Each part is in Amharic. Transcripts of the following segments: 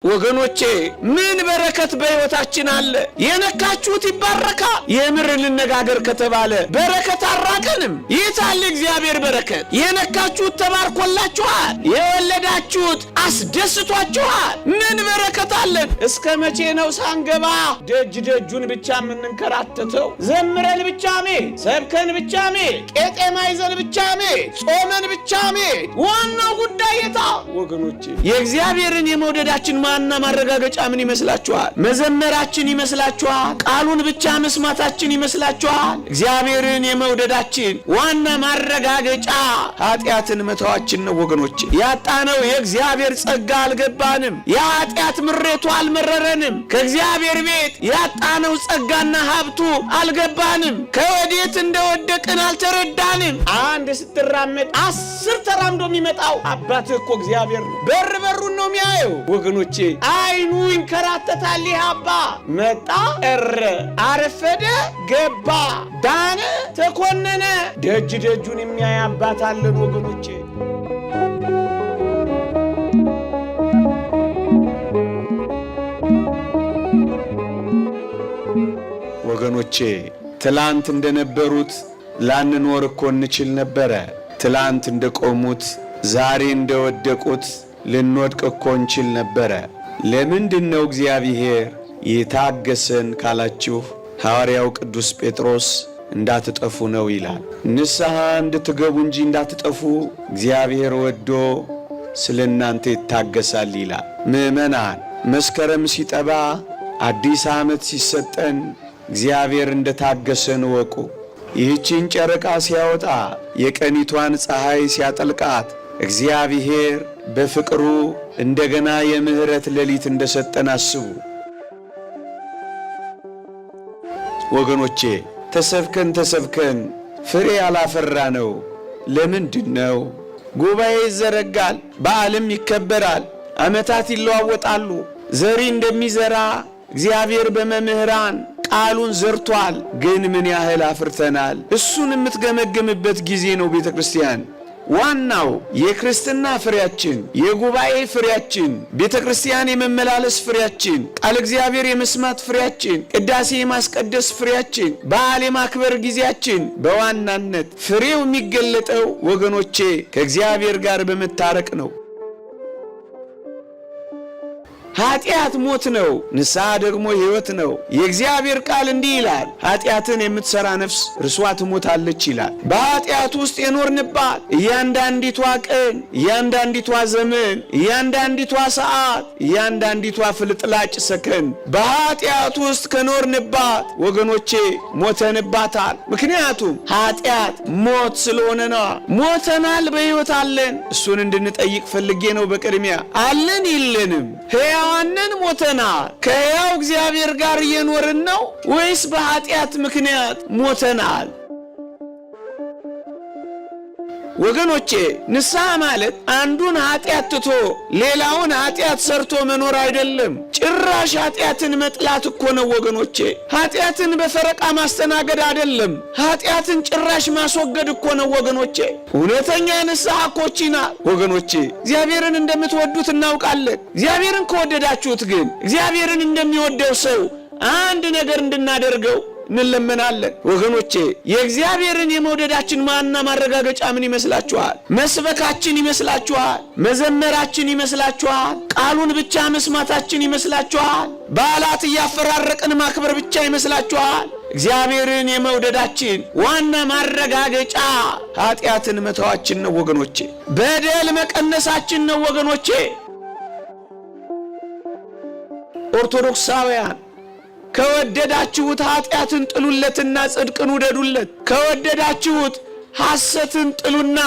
ወገኖቼ ምን በረከት በሕይወታችን አለ። የነካችሁት ይባረካል። የምር ልነጋገር ከተባለ በረከት አራቀንም። ይታል እግዚአብሔር በረከት። የነካችሁት ተባርኮላችኋል። የወለዳችሁት አስደስቷችኋል። ምን በረከት አለን። እስከ መቼ ነው ሳንገባ ደጅ ደጁን ብቻ የምንንከራተተው? ዘምረን ብቻ ሜ ሰብከን ብቻ ሜ ቄጤማ ይዘን ብቻ ሜ ጾመን ብቻ ሜ ዋናው ጉዳይ የታ? ወገኖቼ የእግዚአብሔርን የመውደዳችን ማና ማረጋገጫ ምን ይመስላችኋል? መዘመራችን ይመስላችኋል? ቃሉን ብቻ መስማታችን ይመስላችኋል? እግዚአብሔርን የመውደዳችን ዋና ማረጋገጫ ኃጢአትን መተዋችን ነው ወገኖቼ። ያጣነው የእግዚአብሔር ጸጋ አልገባንም። የኃጢአት ምሬቱ አልመረረንም። ከእግዚአብሔር ቤት ያጣነው ጸጋና ሀብቱ አልገባንም። ከወዴት እንደወደቅን አልተረዳንም። አንድ ስትራመድ 10 ተራምዶ የሚመጣው አባትህ እኮ እግዚአብሔር ነው። በር በሩን ነው የሚያየው ወገኖቼ። አይኑ ይንከራተታል። አባ መጣ፣ ቀረ፣ አረፈደ፣ ገባ፣ ዳነ፣ ተኮነነ። ደጅ ደጁን የሚያይ አባት አለን ወገኖቼ። ወገኖቼ ትላንት እንደነበሩት ላንኖር እኮ እንችል ነበረ። ትላንት እንደቆሙት ዛሬ እንደወደቁት ልንወድቅ እኮ እንችል ነበረ። ለምንድነው እግዚአብሔር የታገሰን ካላችሁ ሐዋርያው ቅዱስ ጴጥሮስ እንዳትጠፉ ነው ይላል። ንስሐ እንድትገቡ እንጂ እንዳትጠፉ እግዚአብሔር ወዶ ስለናንተ ይታገሳል ይላል። ምእመናን መስከረም ሲጠባ አዲስ ዓመት ሲሰጠን እግዚአብሔር እንደታገሰን ወቁ። ይህችን ጨረቃ ሲያወጣ የቀኒቷን ፀሐይ ሲያጠልቃት እግዚአብሔር በፍቅሩ እንደገና የምህረት ሌሊት እንደሰጠን አስቡ ወገኖቼ። ተሰብከን ፍሬ ያላፈራ ነው ለምንድን ነው? ጉባኤ ይዘረጋል፣ በዓለም ይከበራል፣ ዓመታት ይለዋወጣሉ። ዘሪ እንደሚዘራ እግዚአብሔር በመምህራን ቃሉን ዘርቷል። ግን ምን ያህል አፍርተናል? እሱን የምትገመገምበት ጊዜ ነው ቤተ ክርስቲያን። ዋናው የክርስትና ፍሬያችን፣ የጉባኤ ፍሬያችን፣ ቤተ ክርስቲያን የመመላለስ ፍሬያችን፣ ቃል እግዚአብሔር የመስማት ፍሬያችን፣ ቅዳሴ የማስቀደስ ፍሬያችን፣ በዓል የማክበር ጊዜያችን፣ በዋናነት ፍሬው የሚገለጠው ወገኖቼ ከእግዚአብሔር ጋር በመታረቅ ነው። ኃጢአት ሞት ነው፣ ንስሐ ደግሞ ሕይወት ነው። የእግዚአብሔር ቃል እንዲህ ይላል፣ ኃጢአትን የምትሰራ ነፍስ እርሷ ትሞታለች ይላል። በኃጢአት ውስጥ የኖርንባት እያንዳንዲቷ ቀን፣ እያንዳንዲቷ ዘመን፣ እያንዳንዲቷ ሰዓት፣ እያንዳንዲቷ ፍልጥላጭ ሰከንድ በኃጢአት ውስጥ ከኖርንባት ወገኖቼ ሞተንባታል። ምክንያቱም ኃጢአት ሞት ስለሆነ ነው። ሞተናል፣ በሕይወት አለን። እሱን እንድንጠይቅ ፈልጌ ነው። በቅድሚያ አለን የለንም? ሕያዋንን ሞተናል። ከሕያው እግዚአብሔር ጋር እየኖርን ነው ወይስ በኃጢአት ምክንያት ሞተናል? ወገኖቼ ንስሐ ማለት አንዱን ኃጢአት ትቶ ሌላውን ኃጢአት ሰርቶ መኖር አይደለም። ጭራሽ ኃጢአትን መጥላት እኮ ነው ወገኖቼ። ኃጢአትን በፈረቃ ማስተናገድ አይደለም። ኃጢአትን ጭራሽ ማስወገድ እኮ ነው ወገኖቼ። እውነተኛ ንስሐ ኮቺና ወገኖቼ። እግዚአብሔርን እንደምትወዱት እናውቃለን። እግዚአብሔርን ከወደዳችሁት ግን እግዚአብሔርን እንደሚወደው ሰው አንድ ነገር እንድናደርገው እንለመናለን ወገኖቼ። የእግዚአብሔርን የመውደዳችን ማና ማረጋገጫ ምን ይመስላችኋል? መስበካችን ይመስላችኋል? መዘመራችን ይመስላችኋል? ቃሉን ብቻ መስማታችን ይመስላችኋል? በዓላት እያፈራረቅን ማክበር ብቻ ይመስላችኋል? እግዚአብሔርን የመውደዳችን ዋና ማረጋገጫ ኃጢአትን መተዋችን ነው ወገኖቼ። በደል መቀነሳችን ነው ወገኖቼ። ኦርቶዶክሳውያን ከወደዳችሁት ኃጢአትን ጥሉለትና ጽድቅን ውደዱለት። ከወደዳችሁት ሐሰትን ጥሉና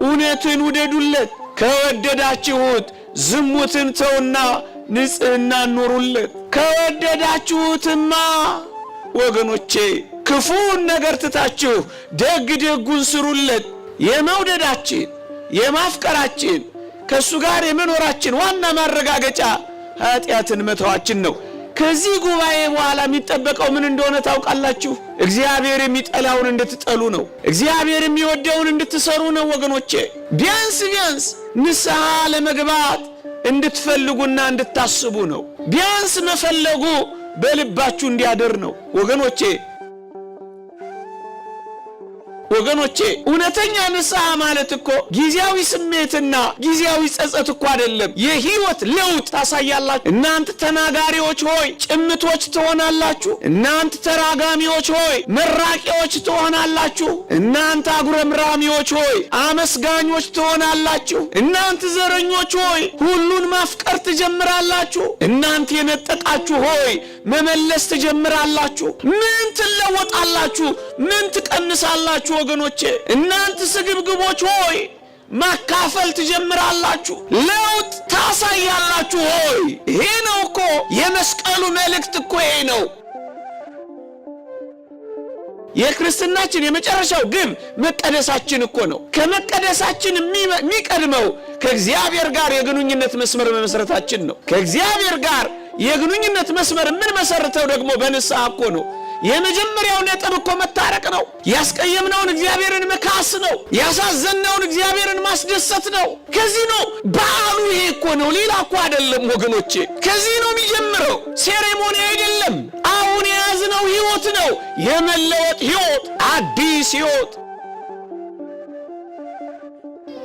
እውነትን ውደዱለት። ከወደዳችሁት ዝሙትን ተውና ንጽሕናን ኑሩለት። ከወደዳችሁትማ ወገኖቼ ክፉን ነገር ትታችሁ ደግ ደጉን ስሩለት። የመውደዳችን የማፍቀራችን ከእሱ ጋር የመኖራችን ዋና ማረጋገጫ ኃጢአትን መተዋችን ነው። ከዚህ ጉባኤ በኋላ የሚጠበቀው ምን እንደሆነ ታውቃላችሁ? እግዚአብሔር የሚጠላውን እንድትጠሉ ነው። እግዚአብሔር የሚወደውን እንድትሰሩ ነው ወገኖቼ። ቢያንስ ንስሐ ለመግባት እንድትፈልጉና እንድታስቡ ነው። ቢያንስ መፈለጉ በልባችሁ እንዲያደር ነው። ወገኖቼ እውነተኛ ንስሐ ማለት እኮ ጊዜያዊ ስሜትና ጊዜያዊ ጸጸት እኮ አይደለም። የህይወት ለውጥ ታሳያላችሁ። እናንተ ተናጋሪዎች ሆይ ጭምቶች ትሆናላችሁ። እናንተ ተራጋሚዎች ሆይ መራቂዎች ትሆናላችሁ። እናንተ አጉረምራሚዎች ሆይ አመስጋኞች ትሆናላችሁ። እናንተ ዘረኞች ሆይ ሁሉን ማፍቀር ትጀምራላችሁ። እናንተ የነጠቃችሁ ሆይ መመለስ ትጀምራላችሁ። ምን ትለወጣላችሁ? ምን ትቀንሳላችሁ? ወገኖቼ እናንተ ስግብግቦች ሆይ ማካፈል ትጀምራላችሁ። ለውጥ ታሳያላችሁ ሆይ። ይሄ ነው እኮ የመስቀሉ መልእክት እኮ ይሄ ነው። የክርስትናችን የመጨረሻው ግብ መቀደሳችን እኮ ነው። ከመቀደሳችን የሚቀድመው ከእግዚአብሔር ጋር የግንኙነት መስመር መመስረታችን ነው። ከእግዚአብሔር ጋር የግንኙነት መስመር ምን መሰረተው ደግሞ በንስሐ እኮ ነው። የመጀመሪያው ነጥብ እኮ መታረቅ ነው። ያስቀየምነውን እግዚአብሔርን መካስ ነው። ያሳዘነውን እግዚአብሔርን ማስደሰት ነው። ከዚህ ነው በዓሉ። ይሄ እኮ ነው፣ ሌላ እኮ አይደለም ወገኖቼ። ከዚህ ነው የሚጀምረው። ሴሬሞኒ አይደለም። አሁን የያዝነው ህይወት ነው። የመለወጥ ህይወት፣ አዲስ ህይወት።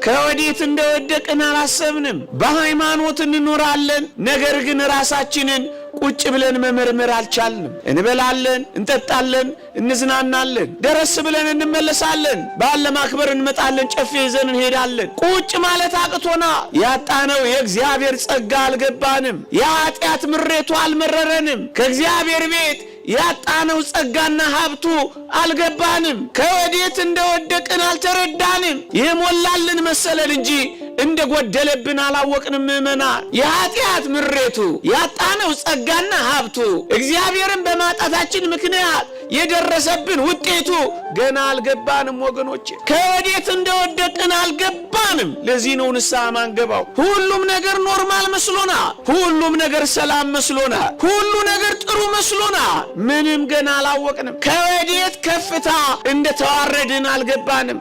ከወዴት እንደወደቅን አላሰብንም። በሃይማኖት እንኖራለን፣ ነገር ግን ራሳችንን ቁጭ ብለን መመርመር አልቻልንም። እንበላለን፣ እንጠጣለን፣ እንዝናናለን፣ ደረስ ብለን እንመለሳለን። በዓል ለማክበር እንመጣለን፣ ጨፌ ይዘን እንሄዳለን። ቁጭ ማለት አቅቶና ያጣነው የእግዚአብሔር ጸጋ አልገባንም። የኃጢአት ምሬቱ አልመረረንም። ከእግዚአብሔር ቤት ያጣነው ጸጋና ሀብቱ አልገባንም። ከወዴት እንደወደቅን አልተረዳንም። የሞላልን መሰለን እንጂ እንደጎደለብን አላወቅንም። ምእመናን የኃጢአት ምሬቱ ያጣነው ጸጋና ሀብቱ እግዚአብሔርን በማጣታችን ምክንያት የደረሰብን ውጤቱ ገና አልገባንም ወገኖቼ። ከወዴት እንደወደቅን አልገባንም። ለዚህ ነው ንስሐ ማንገባው። ሁሉም ነገር ኖርማል መስሎና፣ ሁሉም ነገር ሰላም መስሎና፣ ሁሉ ነገር ጥሩ መስሎና ምንም ገና አላወቅንም። ከወዴት ከፍታ እንደተዋረድን አልገባንም።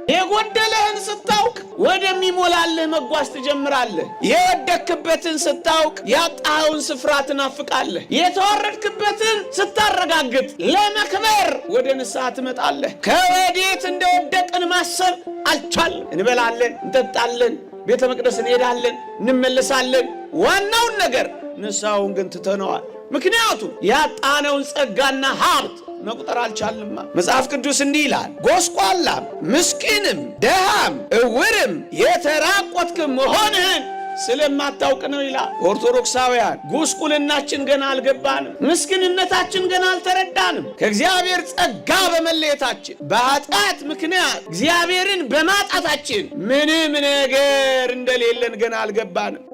የጎደለህን ስታውቅ ወደሚሞላልህ መጓዝ ትጀምራለህ። የወደክበትን ስታውቅ ያጣኸውን ስፍራ ትናፍቃለህ። የተዋረድክበትን ስታረጋግጥ ለመክበር ወደ ንስሐ ትመጣለህ። ከወዴት እንደወደቅን ማሰብ አልቻልንም። እንበላለን፣ እንጠጣለን፣ ቤተ መቅደስ እንሄዳለን፣ እንመለሳለን። ዋናውን ነገር ንስሐውን ግን ትተነዋል። ምክንያቱም ያጣነውን ጸጋና ሀብት መቁጠር አልቻልንማ። መጽሐፍ ቅዱስ እንዲህ ይላል፣ ጎስቋላም ምስኪንም ደሃም እውርም የተራቆትክም መሆንህን ስለማታውቅ ነው ይላል። ኦርቶዶክሳውያን ጉስቁልናችን ገና አልገባንም። ምስኪንነታችን ገና አልተረዳንም። ከእግዚአብሔር ጸጋ በመለየታችን በኃጢአት ምክንያት እግዚአብሔርን በማጣታችን ምንም ነገር እንደሌለን ገና አልገባንም።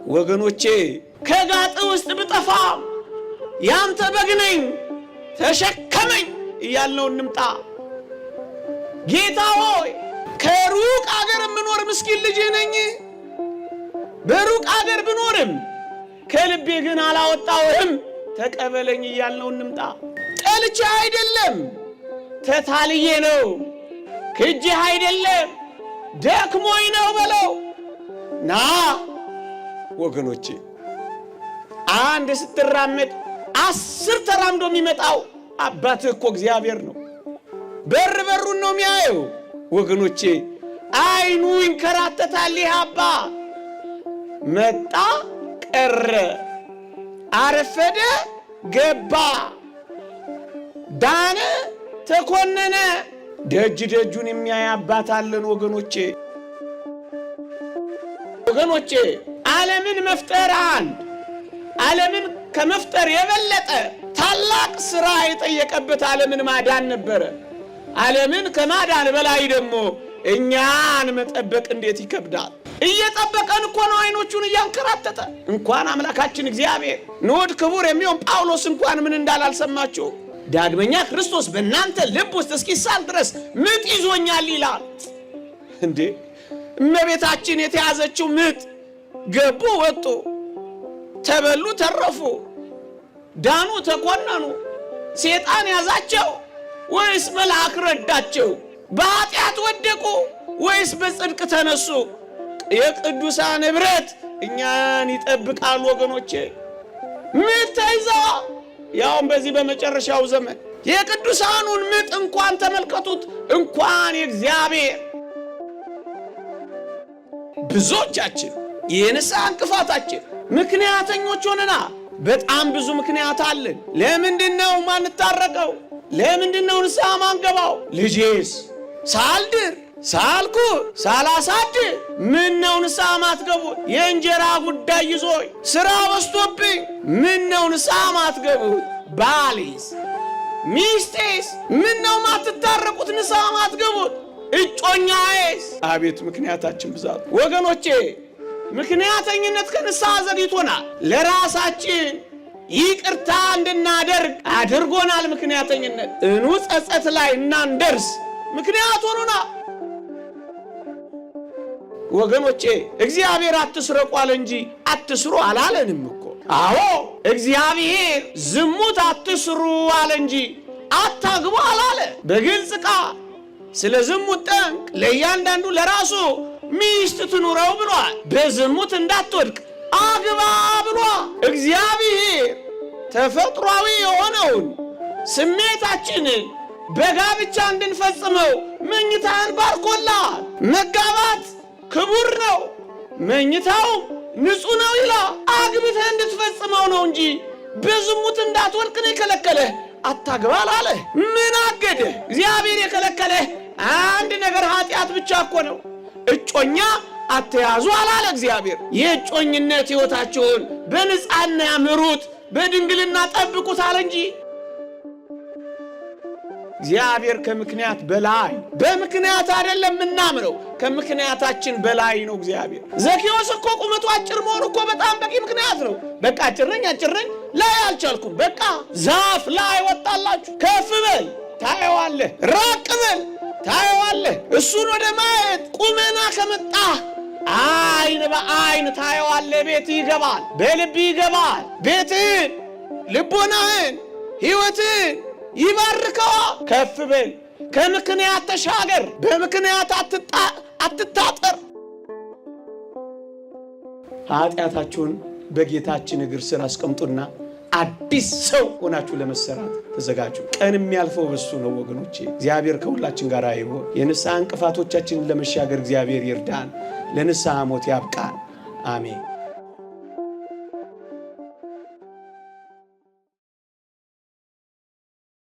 ወገኖቼ ከጋጥ ውስጥ ብጠፋም ያንተ በግ ነኝ ተሸከመኝ እያልነው እንምጣ። ጌታ ሆይ ከሩቅ አገር የምኖር ምስኪን ልጅ ነኝ። በሩቅ አገር ብኖርም ከልቤ ግን አላወጣውህም፣ ተቀበለኝ እያልነው እንምጣ። ጠልቼ አይደለም፣ ተታልዬ ነው። ክጄህ አይደለም፣ ደክሞኝ ነው በለው። ና ወገኖቼ፣ አንድ ስትራመድ 10 ተራምዶ የሚመጣው አባትህ እኮ እግዚአብሔር ነው። በር በሩን ነው የሚያየው ወገኖቼ። አይኑ ይንከራተታል። ይህ አባ መጣ ቀረ፣ አረፈደ ገባ፣ ዳነ ተኮነነ፣ ደጅ ደጁን የሚያይ አባት አለን ወገኖቼ። ዓለምን መፍጠር አንድ፣ ዓለምን ከመፍጠር የበለጠ ታላቅ ሥራ የጠየቀበት ዓለምን ማዳን ነበረ። ዓለምን ከማዳን በላይ ደግሞ እኛን መጠበቅ እንዴት ይከብዳል። እየጠበቀን እኮ ነው አይኖቹን እያንከራተተ። እንኳን አምላካችን እግዚአብሔር ንዑድ ክቡር የሚሆን ጳውሎስ እንኳን ምን እንዳላልሰማችሁ ዳግመኛ ክርስቶስ በእናንተ ልብ ውስጥ እስኪሳል ድረስ ምጥ ይዞኛል ይላል። እንዴ እመቤታችን የተያዘችው ምጥ ገቡ ወጡ፣ ተበሉ ተረፉ፣ ዳኑ ተኮነኑ። ሴጣን ያዛቸው ወይስ መልአክ ረዳቸው? በኃጢአት ወደቁ ወይስ በጽድቅ ተነሱ? የቅዱሳን ኅብረት እኛን ይጠብቃል ወገኖቼ። ምትይዛ ያውም በዚህ በመጨረሻው ዘመን የቅዱሳኑን ምጥ እንኳን ተመልከቱት። እንኳን የእግዚአብሔር ብዙዎቻችን የንስሐ እንቅፋታችን ምክንያተኞች ሆነና በጣም ብዙ ምክንያት አለን። ለምንድነው ማንታረቀው? ለምንድነው ንስሐ ማንገባው? ልጄስ ሳልድር ሳልኩ ሳላሳድር ምን ነው ንስሐ ማትገቡት? የእንጀራ ጉዳይ ይዞኝ ስራ በዝቶብኝ ምን ነው ንስሐ ማትገቡት? ባሌስ ሚስቴስ ምን ነው ማትታረቁት? ንስሐ ማትገቡት? እጮኛዬስ? አቤት ምክንያታችን ብዛት ወገኖቼ። ምክንያተኝነት ከንስሐ ዘግይቶናል። ለራሳችን ይቅርታ እንድናደርግ አድርጎናል። ምክንያተኝነት ጸጸት ላይ እናንደርስ ምክንያት ሆኖናል። ወገኖቼ እግዚአብሔር አትስረቁ አለ እንጂ አትስሩ አላለንም እኮ። አዎ እግዚአብሔር ዝሙት አትስሩ አለ እንጂ አታግቡ አላለ። በግልጽ ቃል ስለ ዝሙት ጠንቅ ለእያንዳንዱ ለራሱ ሚስት ትኑረው ብሏል። በዝሙት እንዳትወድቅ አግባ ብሏል። እግዚአብሔር ተፈጥሯዊ የሆነውን ስሜታችንን በጋብቻ እንድንፈጽመው መኝታን ባርኮላል። መጋባት ክቡር ነው፣ መኝታው ንጹህ ነው ይላል። አግብተህ እንድትፈጽመው ነው እንጂ በዝሙት እንዳትወድቅ ነው የከለከለህ። አታግባ አላለ። ምን አገደ? እግዚአብሔር የከለከለህ አንድ ነገር ኃጢአት ብቻ እኮ ነው። እጮኛ አትያዙ አላለ እግዚአብሔር። የእጮኝነት ሕይወታችሁን በንጽሕና ምሩት፣ በድንግልና ጠብቁት አለ እንጂ እግዚአብሔር ከምክንያት በላይ በምክንያት አይደለም ምናምነው፣ ከምክንያታችን በላይ ነው እግዚአብሔር። ዘኬዎስ እኮ ቁመቱ አጭር መሆኑ እኮ በጣም በቂ ምክንያት ነው። በቃ አጭር ነኝ ላይ አልቻልኩም፣ በቃ ዛፍ ላይ ወጣላችሁ። ከፍ በል ታየዋለህ፣ ራቅ በል ታየዋለህ። እሱን ወደ ማየት ቁመና ከመጣ አይን በአይን ታየዋለህ። ቤት ይገባል፣ በልብ ይገባል። ቤትህን፣ ልቦናህን፣ ሕይወትህን ይባርከዋል። ከፍ በል፣ ከምክንያት ተሻገር፣ በምክንያት አትታጠር። ኃጢአታችሁን በጌታችን እግር ስር አስቀምጡና አዲስ ሰው ሆናችሁ ለመሰራት ተዘጋጁ። ቀን የሚያልፈው በሱ ነው ወገኖቼ። እግዚአብሔር ከሁላችን ጋር ይሁን። የንስሐ እንቅፋቶቻችንን ለመሻገር እግዚአብሔር ይርዳን፣ ለንስሐ ሞት ያብቃን። አሜን።